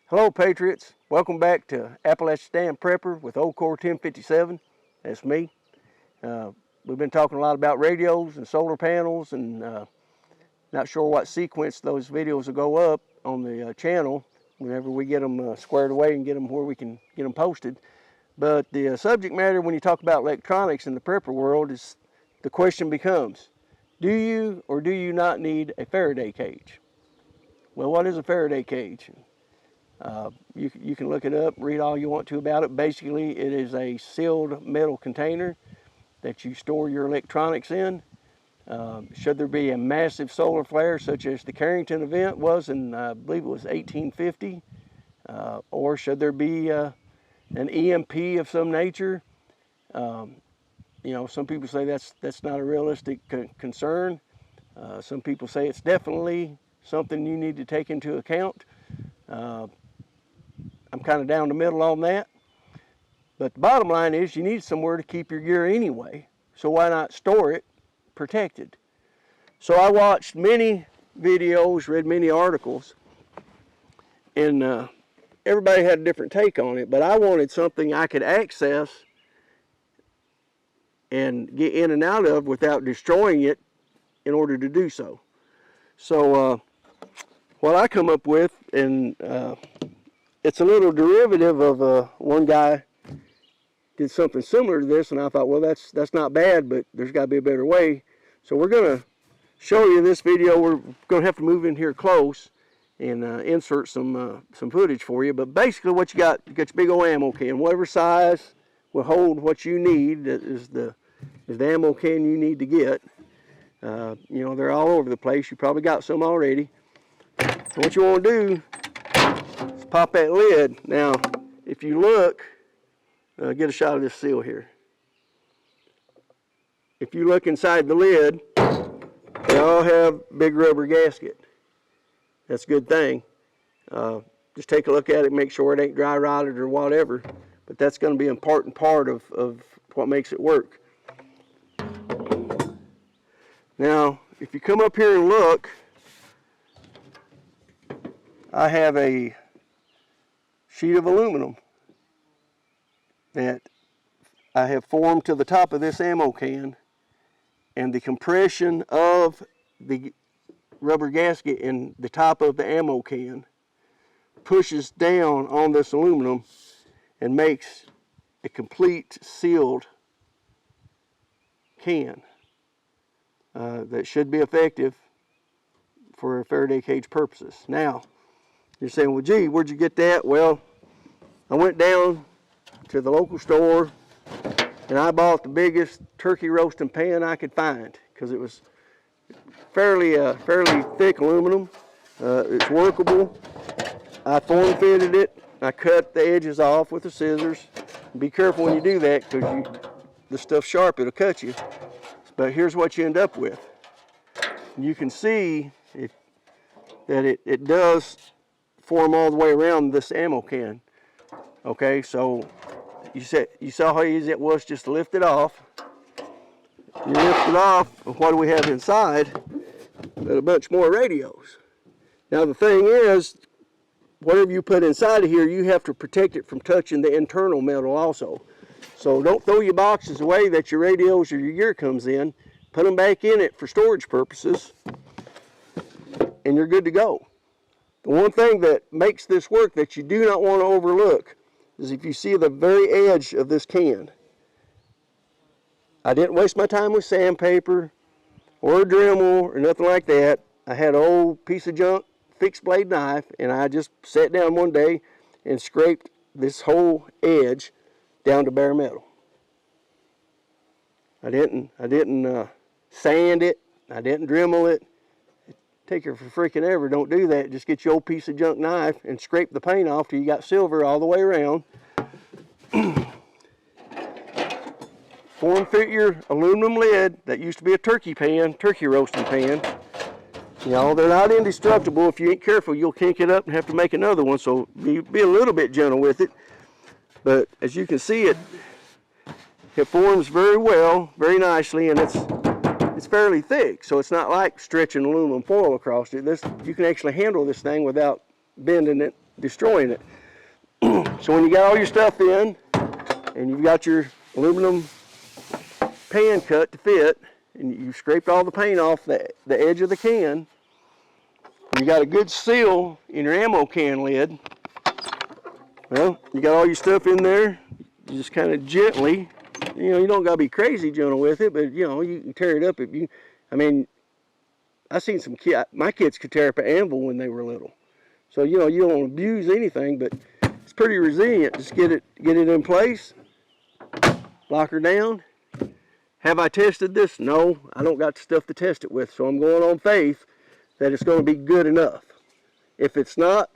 Hello Patriots, welcome back to Appalachistan Prepper with Old Core 1057. That's me. We've been talking a lot about radios and solar panels, and not sure what sequence those videos will go up on the channel whenever we get them squared away and get them where we can get them posted. But the subject matter when you talk about electronics in the prepper world is the question becomes, do you or do you not need a Faraday cage? Well, what is a Faraday cage? You can look it up, read all you want to about it. Basically, it is a sealed metal container that you store your electronics in. Should there be a massive solar flare, such as the Carrington event was in, I believe it was 1850, or should there be an EMP of some nature, you know, some people say that's not a realistic concern. Some people say it's definitely something you need to take into account. I'm kind of down the middle on that. But the bottom line is you need somewhere to keep your gear anyway. So why not store it protected? So I watched many videos, read many articles, and everybody had a different take on it. But I wanted something I could access and get in and out of without destroying it in order to do so. So what I come up with, and it's a little derivative of one guy did something similar to this, and I thought, well, that's not bad, but there's got to be a better way. So we're going to show you this video. We're going to have to move in here close and insert some footage for you. But basically, what you got your big old ammo can, whatever size will hold what you need. That is the ammo can you need to get. You know, they're all over the place. You probably got some already. So what you want to do is pop that lid. Now, if you look, get a shot of this seal here. If you look inside the lid, they all have big rubber gasket. That's a good thing. Just take a look at it, make sure it ain't dry rotted or whatever. But that's going to be an important part of what makes it work. Now, if you come up here and look, I have a sheet of aluminum that I have formed to the top of this ammo can, and the compression of the rubber gasket in the top of the ammo can pushes down on this aluminum and makes a complete sealed can that should be effective for Faraday cage purposes. Now, you're saying, well, gee, where'd you get that? Well, I went down to the local store and I bought the biggest turkey roasting pan I could find because it was fairly thick aluminum. It's workable. I form fitted it. I cut the edges off with the scissors. Be careful when you do that because the stuff's sharp, it'll cut you. But here's what you end up with. You can see that it does form all the way around this ammo can. Okay, so you saw how easy it was just to lift it off. You lift it off, what do we have inside? But a bunch more radios. Now the thing is, whatever you put inside of here, you have to protect it from touching the internal metal also. So don't throw your boxes away that your radios or your gear comes in. Put them back in it for storage purposes, and you're good to go. The one thing that makes this work that you do not want to overlook is if you see the very edge of this can. I didn't waste my time with sandpaper or a Dremel or nothing like that. I had an old piece of junk fixed blade knife, and I just sat down one day and scraped this whole edge down to bare metal. I didn't sand it. I didn't Dremel it. Take her for freaking ever. Don't do that. Just get your old piece of junk knife and scrape the paint off till you got silver all the way around. Form fit your aluminum lid. That used to be a turkey roasting pan. You know, they're not indestructible. If you ain't careful, you'll kink it up and have to make another one. So be a little bit gentle with it. But as you can see, it forms very well, very nicely, and it's fairly thick. So it's not like stretching aluminum foil across it. You can actually handle this thing without bending it destroying it. So when you got all your stuff in, and you've got your aluminum pan cut to fit, and you've scraped all the paint off the edge of the can, you got a good seal in your ammo can lid. Well, you got all your stuff in there. You just kind of gently, you know, you don't gotta be crazy gentle with it, but you know, you can tear it up if you, I mean, I seen some kids, my kids could tear up an anvil when they were little. So, you know, you don't abuse anything, but it's pretty resilient. Just get it in place, lock her down. Have I tested this? No, I don't got the stuff to test it with, so I'm going on faith that it's going to be good enough. If it's not,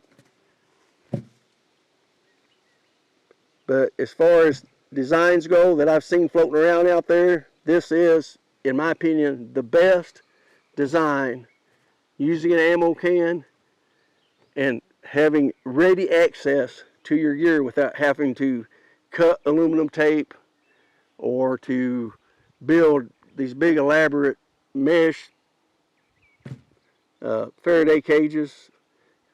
but as far as designs go that I've seen floating around out there, this is, in my opinion, the best design using an ammo can and having ready access to your gear without having to cut aluminum tape or to build these big elaborate mesh Faraday cages.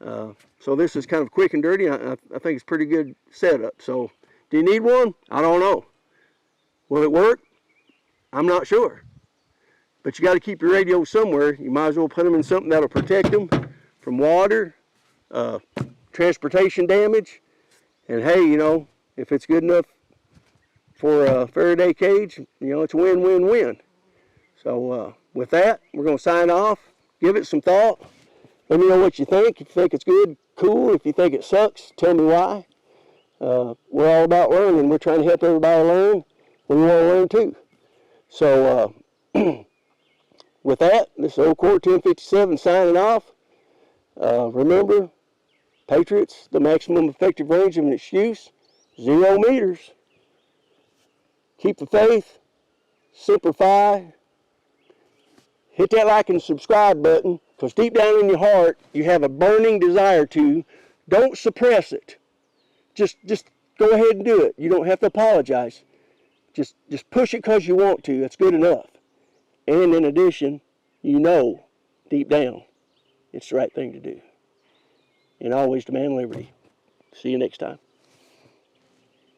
So this is kind of quick and dirty. I think it's pretty good setup. So do you need one? I don't know. Will it work? I'm not sure. But you got to keep your radios somewhere. You might as well put them in something that'll protect them from water, transportation damage. And hey, you know, if it's good enough for a Faraday cage, you know, it's a win-win-win. So with that, we're going to sign off. Give it some thought. Let me know what you think. If you think it's good, cool. If you think it sucks, tell me why. We're all about learning. We're trying to help everybody learn. We want to learn too. So with that, this is Old Court 1057 signing off. Remember, Patriots, the maximum effective range of an excuse, 0 meters. Keep the faith. Simplify. Hit that like and subscribe button, because deep down in your heart, you have a burning desire to. Don't suppress it. Just go ahead and do it. You don't have to apologize. Just push it because you want to. That's good enough. And in addition, you know deep down it's the right thing to do. And always demand liberty. See you next time.